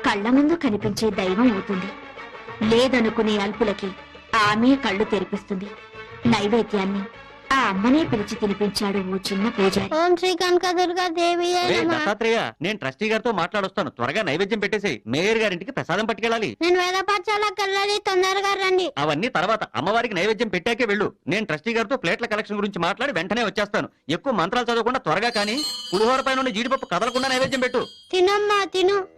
కళ్ళ ముందు కనిపించే దైవం అవుతుంది. లేదనుకునే అల్పులకి ఆమె కళ్ళు తెరిపిస్తుంది. నైవేద్యాన్ని ఆ అమ్మనే పిలిచి తినిపించాడు ఓ చిన్న పూజారి. ఓం శ్రీ కనకదుర్గా దేవి దత్తాత్రేయ, నేను ట్రస్టీ గారితో మాట్లాడొస్తాను. త్వరగా నైవేద్యం పెట్టేసేయ్. మేయర్ గారింటికి ప్రసాదం పట్టుకెళ్ళాలి. నేను వేద పాఠశాలకు వెళ్ళాలి, తొందరగా రండి. అవన్నీ తర్వాత, అమ్మవారికి నైవేద్యం పెట్టాకే వెళ్ళు. నేను ట్రస్టీ గారితో ప్లేట్ల కలెక్షన్ గురించి మాట్లాడి వెంటనే వచ్చేస్తాను. ఎక్కువ మంత్రాలు చదవకుండా త్వరగా కానీ పులిహోర పైన జీడిపప్పు కదలకుండా నైవేద్యం పెట్టు. తినమ్మా తిను.